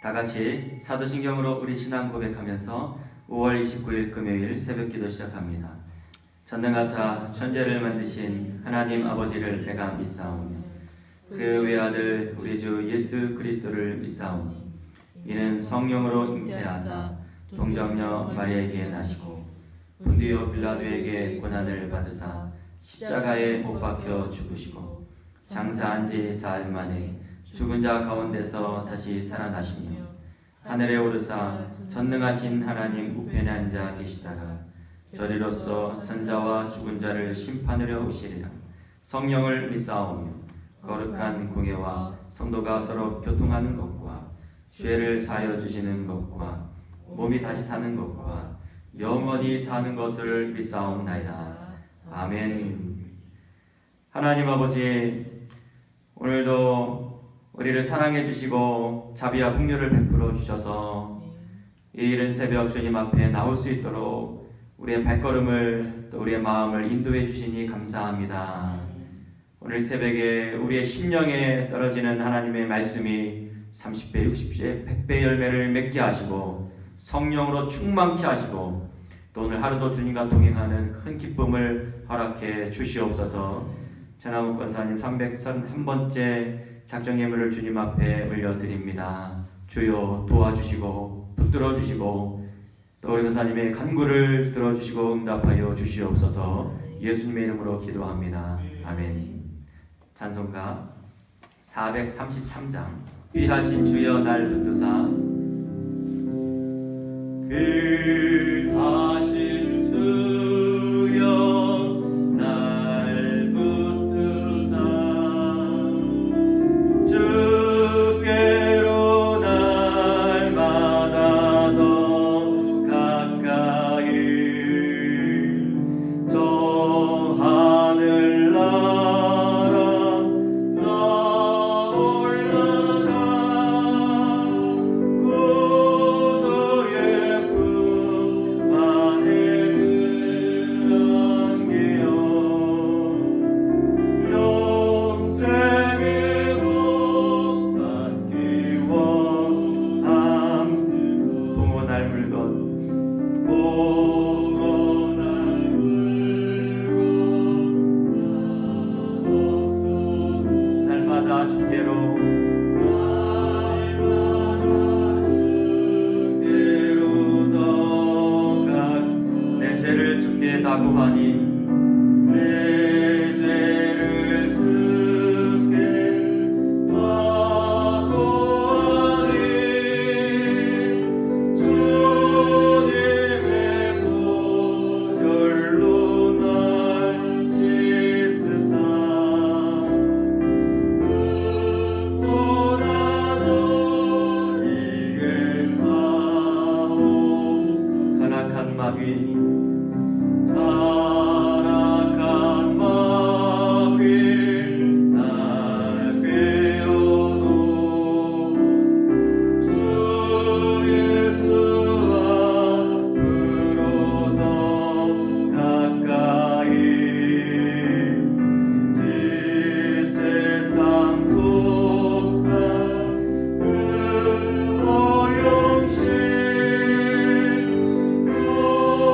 다 같이 사도신경으로 우리 신앙 고백하면서 5월 29일 금요일 새벽기도 시작합니다. 전능하사 천재를 만드신 하나님 아버지를 내가 믿사오며 그 외아들 우리 주 예수 그리스도를 믿사오니 이는 성령으로 잉태하사 동정녀 마리아에게 나시고 본디오 빌라도에게 고난을 받으사 십자가에 못 박혀 죽으시고 장사한 지 사흘 만에 죽은 자 가운데서 다시 살아나시며 하늘에 오르사 전능하신 하나님 우편에 앉아 계시다가 저리로서 선자와 죽은 자를 심판하려 오시리라. 성령을 믿사오며 거룩한 공예와 성도가 서로 교통하는 것과 죄를 사하여 주시는 것과 몸이 다시 사는 것과 영원히 사는 것을 믿사옵나이다. 아멘. 하나님 아버지, 오늘도 우리를 사랑해 주시고 자비와 긍휼을 베풀어 주셔서 이 이른 새벽 주님 앞에 나올 수 있도록 우리의 발걸음을 또 우리의 마음을 인도해 주시니 감사합니다. 오늘 새벽에 우리의 심령에 떨어지는 하나님의 말씀이 30배, 60배, 100배 열매를 맺게 하시고 성령으로 충만케 하시고 또 오늘 하루도 주님과 동행하는 큰 기쁨을 허락해 주시옵소서. 전하무 권사님 331번째 작정 예물을 주님 앞에 올려드립니다. 주여 도와주시고 붙들어 주시고 또 우리 권사님의 간구를 들어주시고 응답하여 주시옵소서. 예수님의 이름으로 기도합니다. 아멘. 찬송가 433장 귀하신 주여 날 붙드사 귀하신 주여 날 붙드사 주께로 날마다 더 가까이 저 하늘나라 올라가 구주의 품 안에 안겨요 영생의 복 받기와 함께 부모 닮을 것 보고 날마다 주께로 내 죄를 주께 다구하니 내 죄를 주께 다구하니 주님의 보혈로 날 씻으사 또 나도 이길 하옵소서. 간악한 마귀 타락한 마귀 날 꿰어도 주 예수 앞으로 더 가까이 이 세상 속한 그 오용신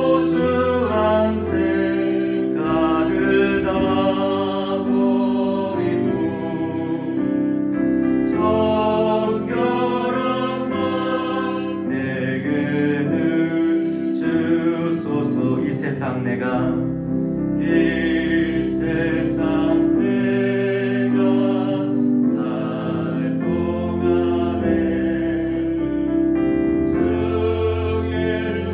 우주한 생각을 다 버리고 정결한 맘 내게 늘 주소서. 이 세상 내가 살 동안에 주 예수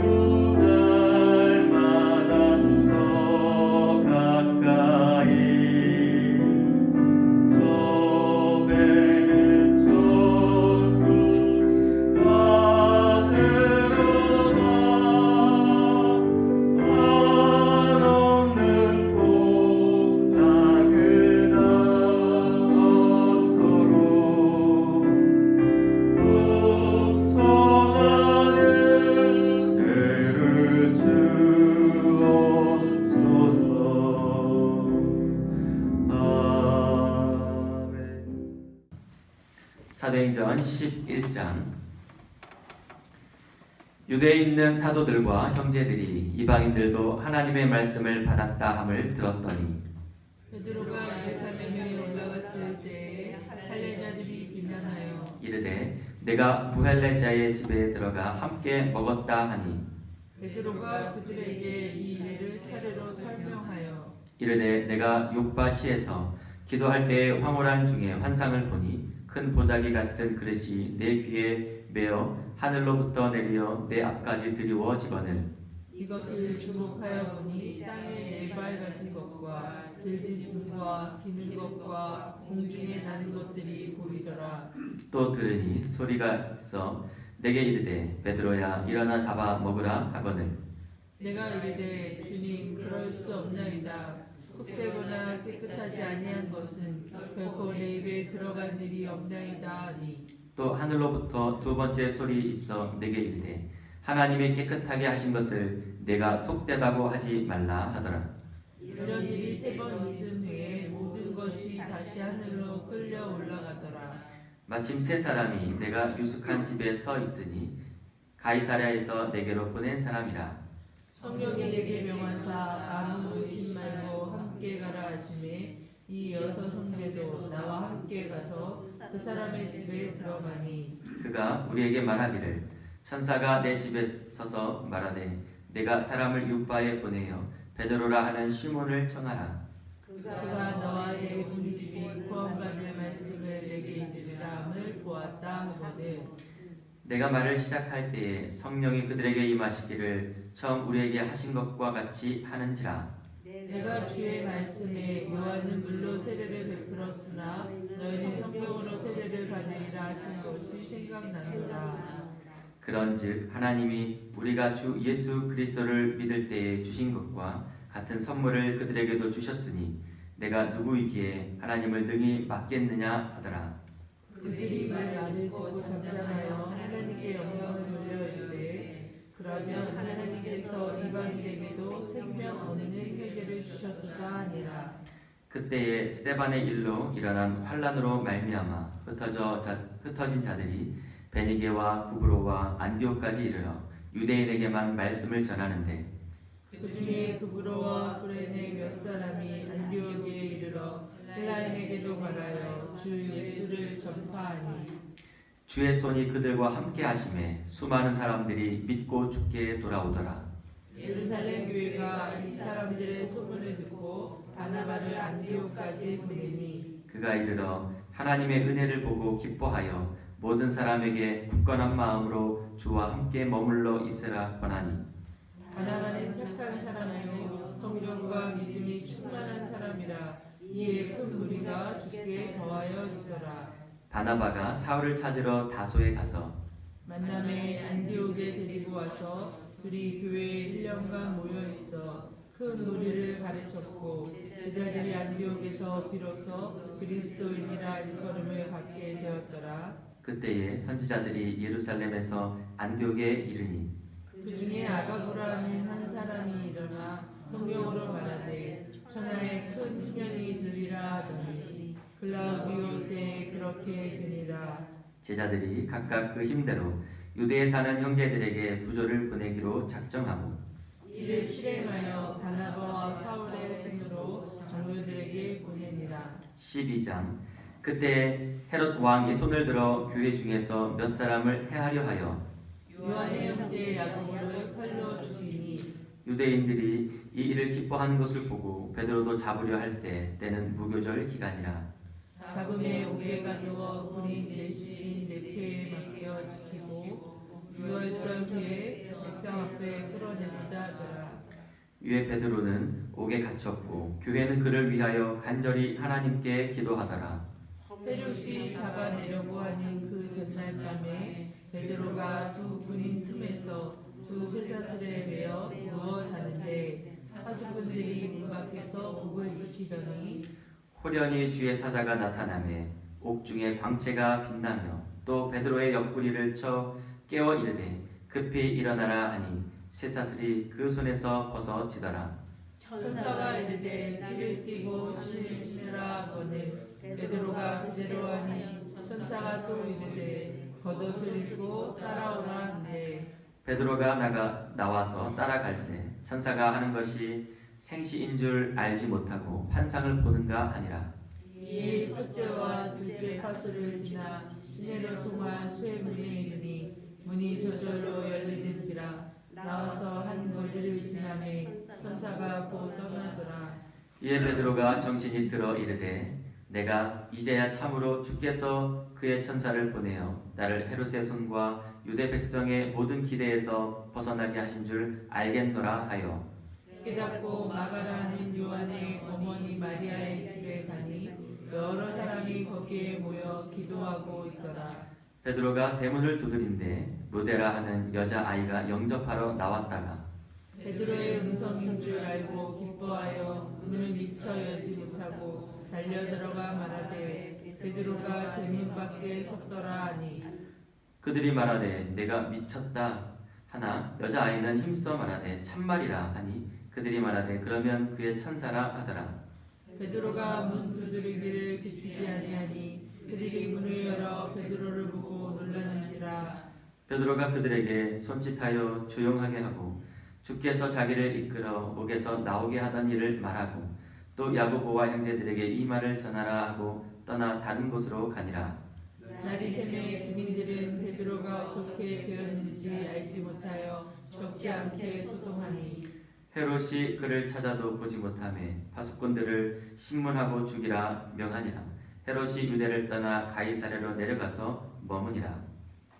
날마다 더 가까이 저 배는 천국 받으러 가 한없는 복락을 다 얻도록 풍성하는 은혜를 주옵소서. 아멘. 사도행전 11장 유대에 있는 사도들과 형제들이 이방인들도 하나님의 말씀을 받았다 함을 들었더니 베드로가 예루살렘에 올라갔을 때에 할례자들이 비난하여 이르되 내가 무할례자의 집에 들어가 함께 먹었다 하니 베드로가 그들에게 이 일을 차례로 설명하여 이르되 내가 요바시에서 기도할 때에 황홀한 중에 환상을 보니 큰 보자기 같은 그릇이 내 귀에 매어 하늘로부터 내려 내 앞까지 드리워지거늘 이것을 주목하여 보니 땅에 4발같이 것과 들짐승과 기는 것과 공중에 나는 것들이 보이더라. 또 들으니 소리가 있어 내게 이르되 베드로야 일어나 잡아 먹으라 하거늘 내가 이르되 주님 그럴 수 없나이다. 속되거나 깨끗하지 아니한 것은 결코 내 입에 들어간 일이 없나이다 하니 또 하늘로부터 두 번째 소리 있어 내게 이르되 하나님이 깨끗하게 하신 것을 내가 속되다고 하지 말라 하더라. 이런 일이 3번 있은 후에 모든 것이 다시 하늘로 끌려 올라가더라. 마침 세 사람이 내가 유숙한 집에 서 있으니 가이사랴에서 내게로 보낸 사람이라. 성령이 내게 명하사 아무 의심 말고 함께 가라 하시매 이 6 형제도 나와 함께 가서 그 사람의 집에 들어가니 그가 우리에게 말하기를 천사가 내 집에 서서 말하되 내가 사람을 요바에 보내어 베드로라 하는 시몬을 청하라. 그가 너와 내 중집이 구원받을 말씀을 내게 이르리라 함을 보았다 하거든. 내가 말을 시작할 때에 성령이 그들에게 임하시기를 처음 우리에게 하신 것과 같이 하는지라. 내가 주의 말씀에 요한은 물로 세례를 베풀었으나 너희는 성령으로 세례를 받으리라 하신 것이 생각나노라. 그런즉 하나님이 우리가 주 예수 그리스도를 믿을 때에 주신 것과 같은 선물을 그들에게도 주셨으니 내가 누구이기에 하나님을 능히 맡겠느냐 하더라. 그들이 말을 듣고 잠잠하여 하나님께 영광을 돌려 이르되 그러면 하나님께서 이방인에게도 생명 얻는 회개를 주셨다 하니라. 그때에 스데반의 일로 일어난 환란으로 말미암아 흩어진 자들이 베니게와 구브로와 안디옥까지 이르러 유대인에게만 말씀을 전하는데 그 중에 구브로와 구레네 몇 사람이 안디옥에 이르러 헬라인에게도 말하여 주 예수를 전파하니 주의 손이 그들과 함께 하심에 수많은 사람들이 믿고 주께 돌아오더라. 예루살렘 교회가 이 사람들의 소문을 듣고 바나바를 안디옥까지 보내니 그가 이르러 하나님의 은혜를 보고 기뻐하여 모든 사람에게 굳건한 마음으로 주와 함께 머물러 있으라 권하니 바나바는 착한 사람이요 성령과 믿음이 충만한 사람이라 이에 큰 무리가 주께 더하여 지더라. 바나바가 사울을 찾으러 다소에 가서 만남에 안디옥에 데리고 와서 둘이 교회에 1년간 모여 있어 큰 무리를 가르쳤고 제자들이 안디옥에서 비로소 그리스도인이라 일컬음을 받게 되었더라. 그때에 선지자들이 예루살렘에서 안디옥에 이르니 그 중에 아가보라는 한 사람이 일어나 성경으로 말하되 천하에 큰 희년이 들리라 하더니 글라우디오 때에 그렇게 되니라. 제자들이 각각 그 힘대로 유대에 사는 형제들에게 부조를 보내기로 작정하고 이를 실행하여 바나바와 사울의 손으로 장로들에게 보내니라. 12장 그때 헤롯 왕이 손을 들어 교회 중에서 몇 사람을 해하려 하여 요한의 형제 야고보를 칼로 죽이니 유대인들이 이 일을 기뻐하는 것을 보고 베드로도 잡으려 할세 때는 무교절 기간이라. 잡음에 오해가 누워 군인 내시인 네페에 맡겨 지키고 6월절 후에 백성 앞에 끌어내고자 하더라. 위에 베드로는 옥에 갇혔고 교회는 그를 위하여 간절히 하나님께 기도하더라. 헤롯이 잡아내려고 하는 그 전날 밤에 베드로가 두 군인 틈에서 두 쇠사슬에 매어 누워 자는데 사수꾼들이 문 밖에서 목을 지키더니 호련히 주의 사자가 나타나매 옥중에 광채가 빛나며 또 베드로의 옆구리를 쳐 깨워 이르되 급히 일어나라 하니 쇠사슬이 그 손에서 벗어지더라. 천사가 이르되 이를 띠고 신을 신으라 하거늘 베드로가 그대로 하니 천사가 또 이르되 겉옷을 입고 따라오라 한대 베드로가 나와서 따라갈새 천사가 하는 것이 생시인 줄 알지 못하고 환상을 보는가 하니라. 이에 첫째와 둘째 파수를 지나 시내로 통한 수의문에 이르니 문이 저절로 열리는지라. 나와서 한 거리를 지나매 천사가 곧 떠나더라. 이에 베드로가 정신이 들어 이르되 내가 이제야 참으로 주께서 그의 천사를 보내어 나를 헤롯의 손과 유대 백성의 모든 기대에서 벗어나게 하신 줄 알겠노라 하여 깨닫고 마가라는 요한의 어머니 마리아의 집에 가니 여러 사람이 거기에 모여 기도하고 있더라. 베드로가 대문을 두드린데 로데라 하는 여자아이가 영접하러 나왔다가 베드로의 음성인 줄 알고 기뻐하여 문을 미처 열지 못하고 달려들어가 말하되 베드로가 대문 밖에 섰더라 하니 그들이 말하되 내가 미쳤다 하나 여자아이는 힘써 말하되 참말이라 하니 그들이 말하되 그러면 그의 천사라 하더라. 베드로가 문 두드리기를 그치지 아니하니 그들이 문을 열어 베드로를 보고 놀라는지라. 베드로가 그들에게 손짓하여 조용하게 하고 주께서 자기를 이끌어 목에서 나오게 하던 일을 말하고 또 야고보와 형제들에게 이 말을 전하라 하고 떠나 다른 곳으로 가니라. 날이 새매 군인들은 베드로가 어떻게 되었는지 알지 못하여 적지 않게 소동하니 헤롯이 그를 찾아도 보지 못하매 파수꾼들을 신문하고 죽이라 명하니라. 헤롯이 유대를 떠나 가이사랴로 내려가서 머무니라.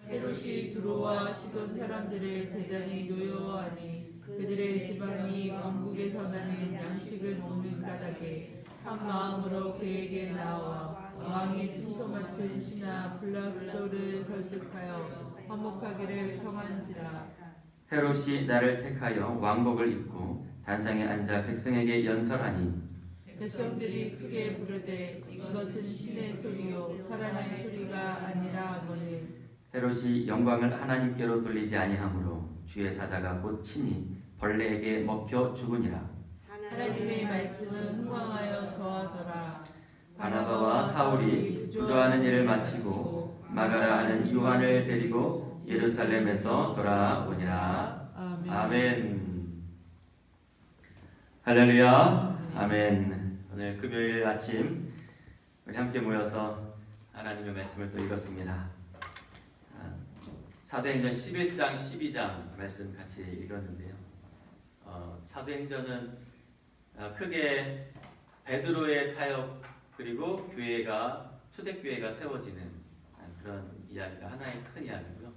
헤롯이 두로와 시돈 사람들을 대단히 노여워하니 그들의 지방이 왕국에서 나는 양식을 먹는 까닭에 한 마음으로 그에게 나와 왕의 침소 맡은 신하 블라스도를 설득하여 화목하기를 청한지라. 헤롯이 나를 택하여 왕복을 입고 단상에 앉아 백성에게 연설하니 백성들이 크게 부르되 이것은 신의 소리요 사람의 소리가 아니라 하거늘. 헤롯이 영광을 하나님께로 돌리지 아니하므로 주의 사자가 곧 친히 벌레에게 먹혀 죽으니라. 하나님의 말씀은 흥왕하여 더하더라. 바나바와 사울이 부조하는 일을 마치고 마가라 하는 요한을 데리고 예루살렘에서 돌아오니라. 아멘. 아멘. 할렐루야. 아멘. 오늘 금요일 아침 우리 함께 모여서 하나님의 말씀을 또 읽었습니다. 사도행전 11장 12장 말씀 같이 읽었는데요. 사도행전은 크게 베드로의 사역 그리고 교회가 초대교회가 세워지는 그런 이야기가 하나의 큰 이야기고요.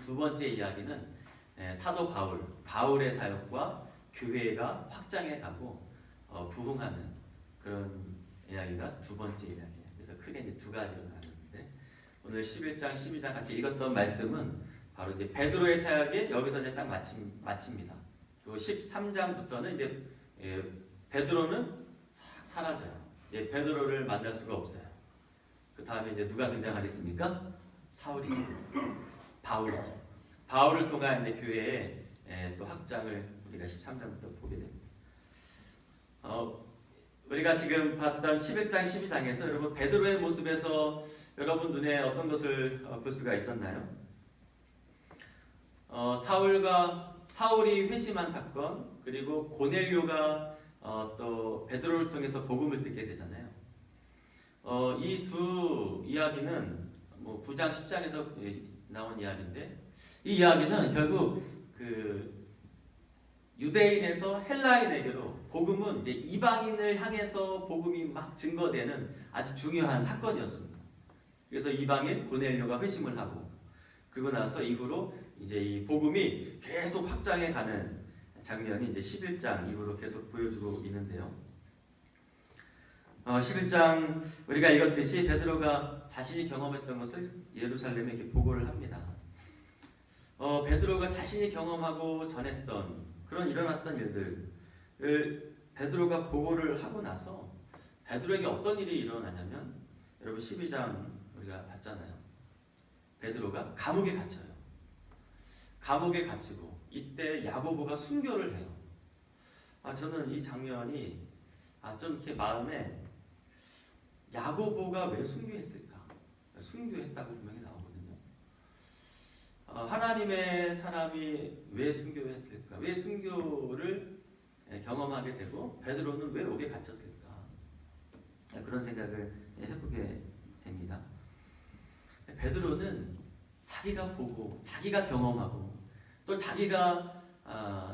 두 번째 이야기는 사도 바울의 사역과 교회가 확장해 가고 부흥하는 그런 이야기가 두 번째 이야기예요. 그래서 크게 이제 두 가지로 나누는데 오늘 11장, 12장 같이 읽었던 말씀은 바로 이제 베드로의 사역이 여기서 이제 딱 마칩니다. 그리고 13장부터는 이제 베드로는 싹 사라져요. 이제 베드로를 만날 수가 없어요. 그 다음에 이제 누가 등장하겠습니까? 사울이죠. 바울이죠. 바울을 통한 이제 교회의 또 확장을 우리가 13장부터 보게 됩니다. 우리가 지금 봤던 11장, 12장에서 여러분 베드로의 모습에서 여러분 눈에 어떤 것을 볼 수가 있었나요? 사울이 회심한 사건, 그리고 고넬료가 또 베드로를 통해서 복음을 듣게 되잖아요. 이 두 이야기는 뭐 9장, 10장에서 나온 이야기인데 이 이야기는 결국 그 유대인에서 헬라인에게로 복음은 이제 이방인을 향해서 복음이 막 증거되는 아주 중요한 사건이었습니다. 그래서 이방인 고넬료가 회심을 하고 그리고 나서 이후로 이제 이 복음이 계속 확장해 가는 장면이 이제 11장 이후로 계속 보여주고 있는데요. 11장 우리가 읽었듯이 베드로가 자신이 경험했던 것을 예루살렘에 이렇게 보고를 합니다. 베드로가 자신이 경험하고 전했던 그런 일어났던 일들을 베드로가 보고를 하고 나서 베드로에게 어떤 일이 일어나냐면 여러분 12장 우리가 봤잖아요. 베드로가 감옥에 갇혀요. 감옥에 갇히고 이때 야고보가 순교를 해요. 저는 이 장면이 좀 이렇게 마음에 야고보가 왜 순교했을까? 순교했다고 분명히 나오거든요. 하나님의 사람이 왜 순교했을까? 왜 순교를 경험하게 되고 베드로는 왜 옥에 갇혔을까? 그런 생각을 해보게 됩니다. 베드로는 자기가 보고 자기가 경험하고 또 자기가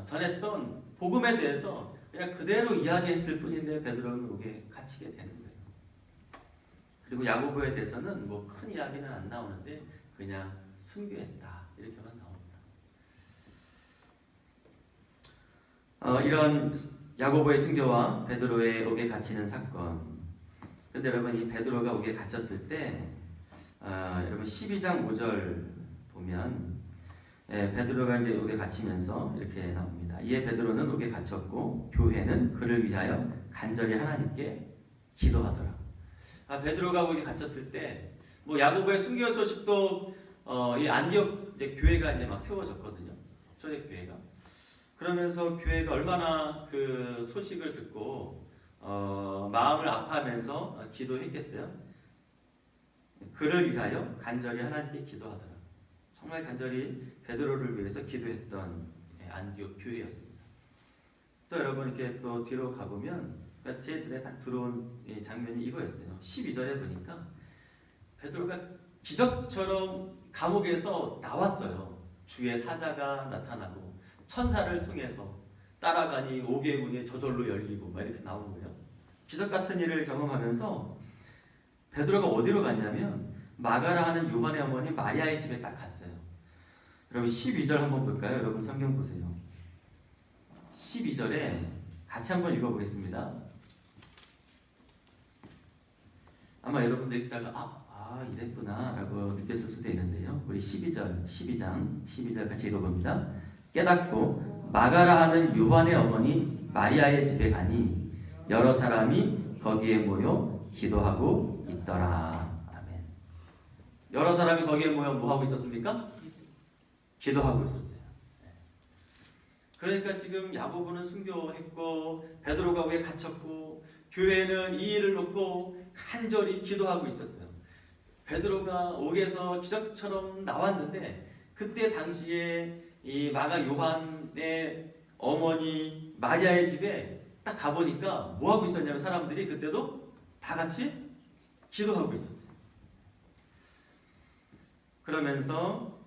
전했던 복음에 대해서 그냥 그대로 이야기했을 뿐인데 베드로는 옥에 갇히게 되는 거예요. 그리고 야고보에 대해서는 뭐 큰 이야기는 안 나오는데 그냥 순교했다 이렇게만 나옵니다. 이런 야고보의 순교와 베드로의 옥에 갇히는 사건. 그런데 여러분 이 베드로가 옥에 갇혔을 때 여러분 12장 5절 보면 베드로가 이제 옥에 갇히면서 이렇게 나옵니다. 이에 베드로는 옥에 갇혔고 교회는 그를 위하여 간절히 하나님께 기도하더라. 베드로가 옥에 갇혔을 때 뭐 야고보의 순교 소식도 이 안디옥 이제 교회가 이제 막 세워졌거든요. 초대 교회가. 그러면서 교회가 얼마나 그 소식을 듣고 마음을 아파하면서 기도했겠어요. 그를 위하여 간절히 하나님께 기도하더라. 정말 간절히 베드로를 위해서 기도했던 안디옥 교회였습니다. 또 여러분 이렇게 또 뒤로 가보면 제 눈에 딱 들어온 장면이 이거였어요. 12절에 보니까 베드로가 기적처럼 감옥에서 나왔어요. 주의 사자가 나타나고 천사를 통해서 따라가니 옥의 문이 저절로 열리고 막 이렇게 나오는 거예요. 기적 같은 일을 경험하면서 베드로가 어디로 갔냐면 마가라 하는 요한의 어머니 마리아의 집에 딱 갔어요. 여러분 12절 한번 볼까요? 여러분 성경 보세요. 12절에 같이 한번 읽어보겠습니다. 아마 여러분들 읽다가 이랬구나 라고 느꼈을 수도 있는데요. 우리 12장 12절 같이 읽어봅니다. 깨닫고 마가라 하는 요한의 어머니 마리아의 집에 가니 여러 사람이 거기에 모여 기도하고 있더라. 아멘. 여러 사람이 거기에 모여 뭐 하고 있었습니까? 기도하고 있었어요. 그러니까 지금 야고보는 순교했고 베드로가 옥에 갇혔고 교회는 이 일을 놓고 간절히 기도하고 있었어요. 베드로가 옥에서 기적처럼 나왔는데 그때 당시에 이 마가 요한의 어머니 마리아의 집에 딱 가보니까 뭐 하고 있었냐면 사람들이 그때도 다 같이 기도하고 있었어요. 그러면서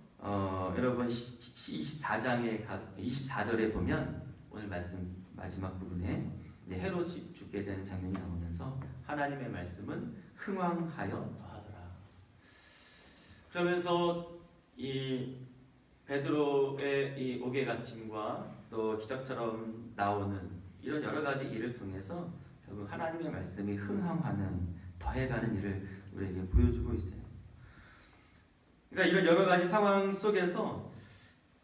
여러분 24절에 보면 오늘 말씀 마지막 부분에 헤롯이 죽게 되는 장면이 나오면서 하나님의 말씀은 흥왕하여 더하더라. 그러면서 이 베드로의 이 옥에 갇힘과 또 기적처럼 나오는 이런 여러 가지 일을 통해서 결국 하나님의 말씀이 흥황하는 더해가는 일을 우리에게 보여주고 있어요. 그러니까 이런 여러 가지 상황 속에서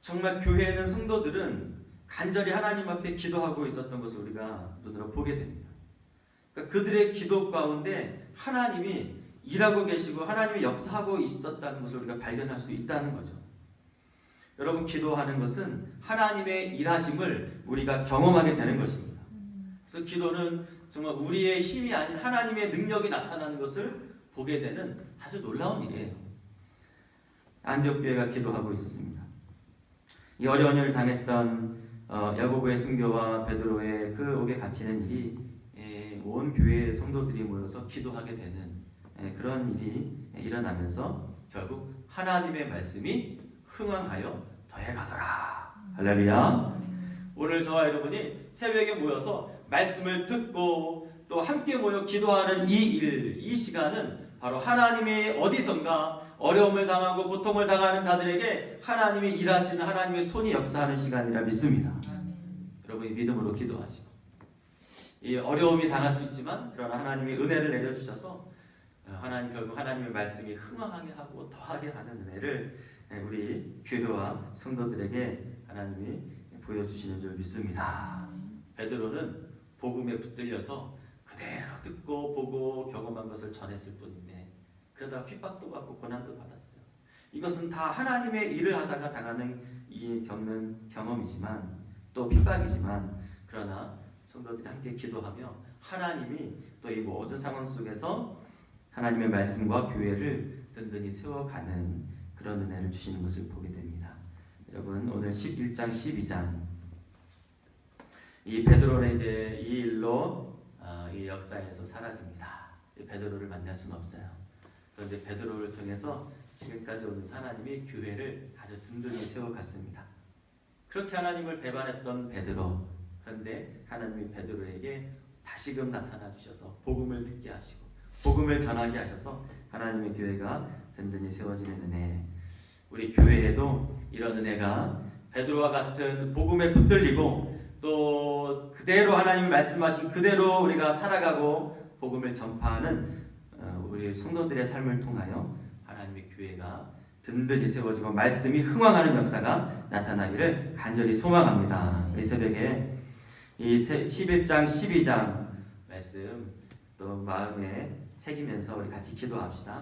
정말 교회에는 성도들은 간절히 하나님 앞에 기도하고 있었던 것을 우리가 눈으로 보게 됩니다. 그러니까 그들의 기도 가운데 하나님이 일하고 계시고 하나님이 역사하고 있었다는 것을 우리가 발견할 수 있다는 거죠. 여러분 기도하는 것은 하나님의 일하심을 우리가 경험하게 되는 것입니다. 그래서 기도는 정말 우리의 힘이 아닌 하나님의 능력이 나타나는 것을 보게 되는 아주 놀라운 일이에요. 안디옥 교회가 기도하고 있었습니다. 이 어려운 일을 당했던 야고보의 순교와 베드로의 그 옥에 갇히는 일이 온 교회의 성도들이 모여서 기도하게 되는 그런 일이 일어나면서 결국 하나님의 말씀이 흥왕하여 더해가더라. 할렐루야. 오늘 저와 여러분이 새벽에 모여서 말씀을 듣고 또 함께 모여 기도하는 이 시간은 바로 하나님이 어디선가 어려움을 당하고 고통을 당하는 자들에게 하나님이 일하시는 하나님의 손이 역사하는 시간이라 믿습니다. 여러분이 믿음으로 기도하시고 이 어려움이 당할 수 있지만 그러나 하나님이 은혜를 내려주셔서 결국 하나님의 말씀이 흥황하게 하고 더하게 하는 은혜를 우리 교회와 성도들에게 하나님이 보여주시는 줄 믿습니다. 베드로는 복음에 붙들려서 그대로 듣고 보고 경험한 것을 전했을 뿐인데 그러다가 핍박도 받고 고난도 받았어요. 이것은 다 하나님의 일을 하다가 당하는 겪는 경험이지만 또 핍박이지만 그러나 성도들이 함께 기도하며 하나님이 또 이 모든 상황 속에서 하나님의 말씀과 교회를 든든히 세워가는 그런 은혜를 주시는 것을 보게 됩니다. 여러분 오늘 11장 12장 이 베드로는 이제 이 일로 이 역사에서 사라집니다. 베드로를 만날 수는 없어요. 그런데 베드로를 통해서 지금까지 오는 하나님이 교회를 아주 든든히 세워갔습니다. 그렇게 하나님을 배반했던 베드로, 그런데 하나님이 베드로에게 다시금 나타나 주셔서 복음을 듣게 하시고 복음을 전하게 하셔서 하나님의 교회가 든든히 세워지는 은혜. 우리 교회에도 이런 은혜가 베드로와 같은 복음에 붙들리고 또 그대로 하나님이 말씀하신 그대로 우리가 살아가고 복음을 전파하는 우리 성도들의 삶을 통하여 하나님의 교회가 든든히 세워지고 말씀이 흥왕하는 역사가 나타나기를 간절히 소망합니다. 이 새벽에 이 11장 12장 말씀 또 마음에 새기면서 우리 같이 기도합시다.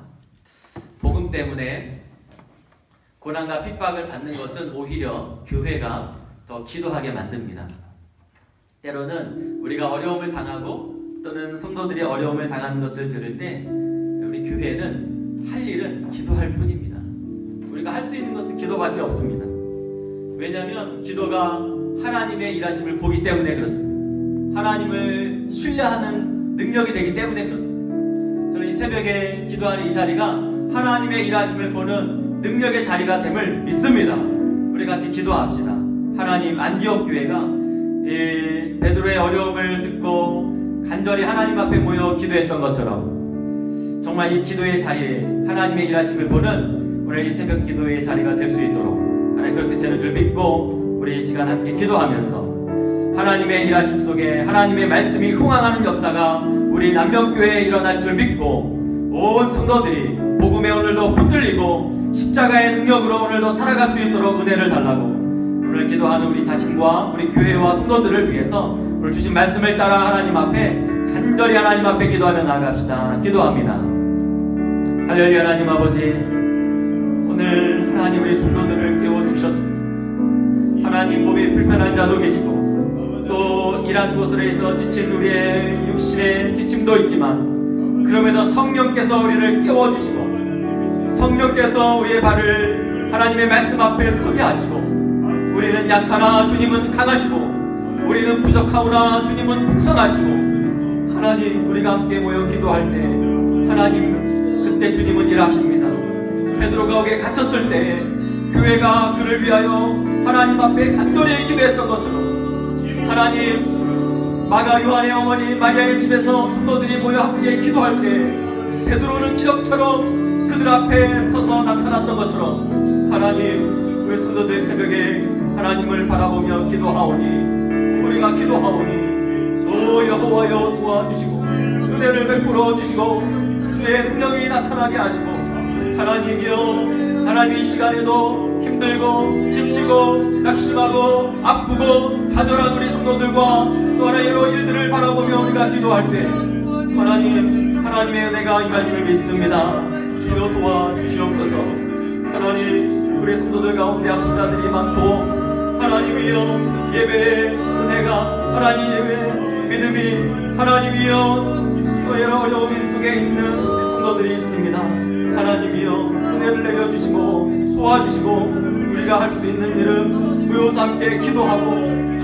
복음 때문에 고난과 핍박을 받는 것은 오히려 교회가 더 기도하게 만듭니다. 때로는 우리가 어려움을 당하고 또는 성도들이 어려움을 당하는 것을 들을 때 우리 교회는 할 일은 기도할 뿐입니다. 우리가 할 수 있는 것은 기도밖에 없습니다. 왜냐하면 기도가 하나님의 일하심을 보기 때문에 그렇습니다. 하나님을 신뢰하는 능력이 되기 때문에 그렇습니다. 저는 이 새벽에 기도하는 이 자리가 하나님의 일하심을 보는 능력의 자리가 됨을 믿습니다. 우리 같이 기도합시다. 하나님, 안디옥 교회가 이 베드로의 어려움을 듣고 간절히 하나님 앞에 모여 기도했던 것처럼 정말 이 기도의 자리에 하나님의 일하심을 보는 오늘 이 새벽 기도의 자리가 될 수 있도록 하나님 그렇게 되는 줄 믿고 우리 이 시간 함께 기도하면서 하나님의 일하심 속에 하나님의 말씀이 흥왕하는 역사가 우리 남명교회에 일어날 줄 믿고 온 성도들이 복음에 오늘도 붙들리고 십자가의 능력으로 오늘도 살아갈 수 있도록 은혜를 달라고 오늘 기도하는 우리 자신과 우리 교회와 성도들을 위해서 오늘 주신 말씀을 따라 하나님 앞에 간절히 하나님 앞에 기도하며 나아갑시다. 기도합니다. 할렐루야. 하나님 아버지, 오늘 하나님 우리 성도들을 깨워주셨습니다. 하나님 몸이 불편한 자도 계시고 또 일한 곳으로 지친 우리의 육신의 지침도 있지만 그럼에도 성령께서 우리를 깨워주시고 성령께서 우리의 발을 하나님의 말씀 앞에 서게 하시고 우리는 약하나 주님은 강하시고 우리는 부족하오나 주님은 풍성하시고 하나님 우리가 함께 모여 기도할 때 하나님 그때 주님은 일하십니다. 베드로가 옥에 갇혔을 때 교회가 그를 위하여 하나님 앞에 간절히 기도했던 것처럼 하나님 마가 요한의 어머니 마리아의 집에서 성도들이 모여 함께 기도할 때 베드로는 기적처럼 그들 앞에 서서 나타났던 것처럼 하나님 우리 성도들 새벽에 하나님을 바라보며 기도하오니 우리가 기도하오니 오 여호와여 도와주시고 은혜를 베풀어 주시고 주의 능력이 나타나게 하시고 하나님이여 하나님 이 시간에도 힘들고 지치고 낙심하고 아프고 좌절한 우리 성도들과 또 하나 여러 일들을 바라보며 우리가 기도할 때 하나님의 은혜가 임할 줄 믿습니다. 주여 도와주시옵소서. 하나님 우리 성도들 가운데 아픈 자들이 많고 하나님이여 예배의 은혜가 하나님 예배의 믿음이 하나님이여 여러 어려움 속에 있는 우리 성도들이 있습니다. 하나님이여 은혜를 내려주시고 도와주시고 우리가 할 수 있는 일은 모여서 함께 기도하고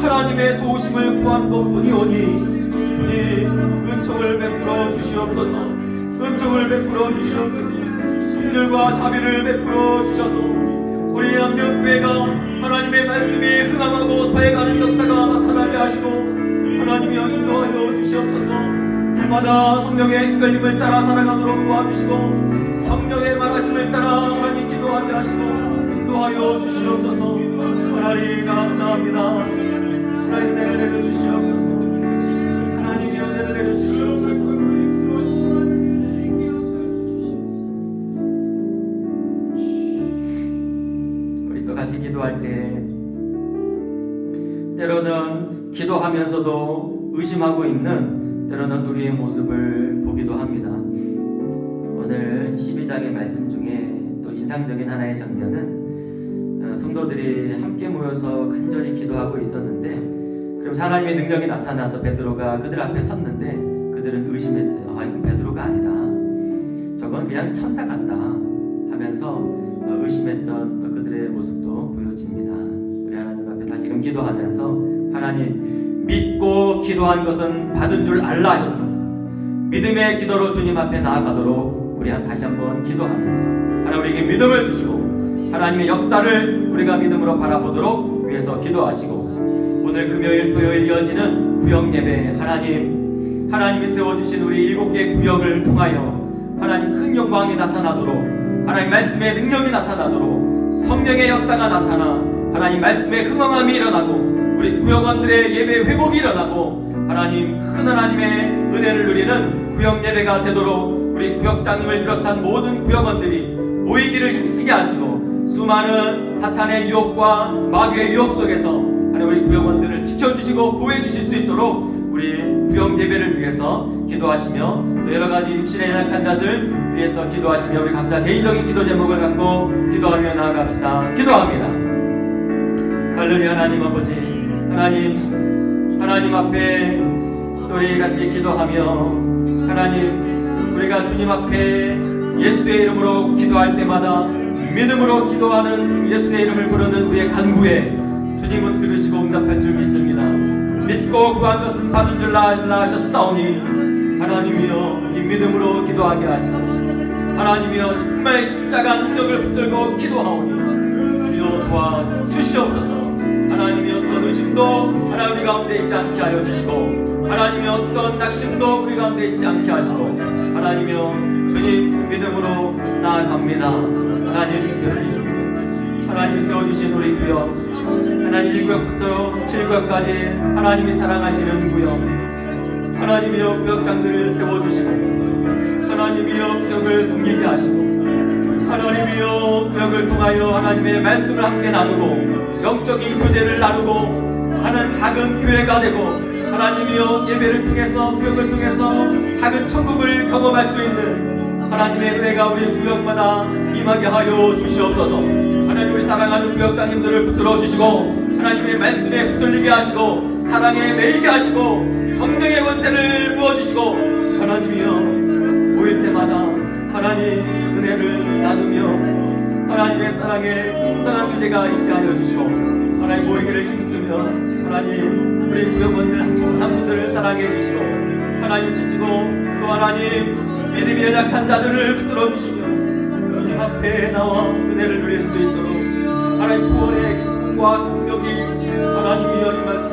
하나님의 도우심을 구하는 것뿐이오니 주님 은총을 베풀어 주시옵소서. 은총을 베풀어 주시옵소서. 긍휼과 자비를 베풀어 주셔서 우리 남명교회가 하나님의 말씀이 흥함하고 더해가는 역사가 나타나게 하시고 하나님이여 인도하여 주시옵소서. 날마다 성령의 이끌림을 따라 살아가도록 도와주시고 성령의 말하심을 따라 하나님 기도하게 하시고 인도하여 주시옵소서. 하나님 감사합니다. 하나님 은혜를 내려주시옵소서. 하나님이 은혜를 내려주시옵소서. 우리 또 같이 기도할 때 때로는 기도하면서도 의심하고 있는 때로는 우리의 모습을 보기도 합니다. 오늘 12장의 말씀 중에 또 인상적인 하나의 장면은 성도들이 함께 모여서 간절히 기도하고 있었는데 그럼 하나님의 능력이 나타나서 베드로가 그들 앞에 섰는데 그들은 의심했어요. 이건 베드로가 아니다. 저건 그냥 천사 같다 하면서 의심했던 또 그들의 모습도 보여집니다. 우리 하나님 앞에 다시금 기도하면서 하나님 믿고 기도한 것은 받은 줄 알라 하셨습니다. 믿음의 기도로 주님 앞에 나아가도록 우리 다시 한번 기도하면서 하나님 우리에게 믿음을 주시고 하나님의 역사를 우리가 믿음으로 바라보도록 위해서 기도하시고 오늘 금요일 토요일 이어지는 구역 예배 하나님이 세워주신 우리 7개 구역을 통하여 하나님 큰 영광이 나타나도록 하나님 말씀의 능력이 나타나도록 성령의 역사가 나타나 하나님 말씀의 흥황함이 일어나고 우리 구역원들의 예배 회복이 일어나고 하나님 큰 하나님의 은혜를 누리는 구역 예배가 되도록 우리 구역장님을 비롯한 모든 구역원들이 모이기를 힘쓰게 하시고 수많은 사탄의 유혹과 마귀의 유혹 속에서 하나님 우리 구역원들을 지켜주시고 보호해주실 수 있도록 우리 구역 예배를 위해서 기도하시며 또 여러가지 육신의 연약한 자들 위해서 기도하시며 우리 각자 개인적인 기도 제목을 갖고 기도하며 나아갑시다. 기도합니다. 할렐루야. 하나님 아버지 하나님 앞에 우리 같이 기도하며 하나님 우리가 주님 앞에 예수의 이름으로 기도할 때마다 믿음으로 기도하는 예수의 이름을 부르는 우리의 간구에 주님은 들으시고 응답할 줄 믿습니다. 믿고 구한 것은 받은 줄 알라 하셨사오니 하나님이여 이 믿음으로 기도하게 하시고 하나님이여 정말 십자가 능력을 붙들고 기도하오니 주여 도와주시옵소서. 하나님이 어떤 의심도 하나님 우리 가운데 있지 않게 하여 주시고 하나님이 어떤 낙심도 우리 가운데 있지 않게 하시고 하나님이여 주님 믿음으로 나아갑니다. 하나님 세워주신 우리 구역 하나님 1구역부터 7구역까지 하나님이 사랑하시는 구역 하나님이여 구역장들을 세워주시고 하나님이여 구역을 섬기게 하시고 하나님이여 구역을 통하여 하나님의 말씀을 함께 나누고 영적인 교제를 나누고 하는 작은 교회가 되고 하나님이여 예배를 통해서 구역을 통해서 작은 천국을 경험할 수 있는 하나님의 은혜가 우리 구역마다 임하게 하여 주시옵소서. 하나님 우리 사랑하는 구역장님들을 붙들어 주시고 하나님의 말씀에 붙들리게 하시고 사랑에 매이게 하시고 성령의 권세를 부어주시고 하나님이여 모일 때마다 하나님 은혜를 나누며 하나님의 사랑에 풍성한 교제가 있게 하여 주시고 하나님 모이기를 힘쓰며 하나님 우리 구역원들 한 분 한 분들을 사랑해 주시고 하나님 지치고 또 하나님 믿음이 연약한 자들을 붙들어 주시며 주님 앞에 나와 은혜를 누릴 수 있도록 하나님 구원의 기쁨과 감격이 하나님이여 임할 수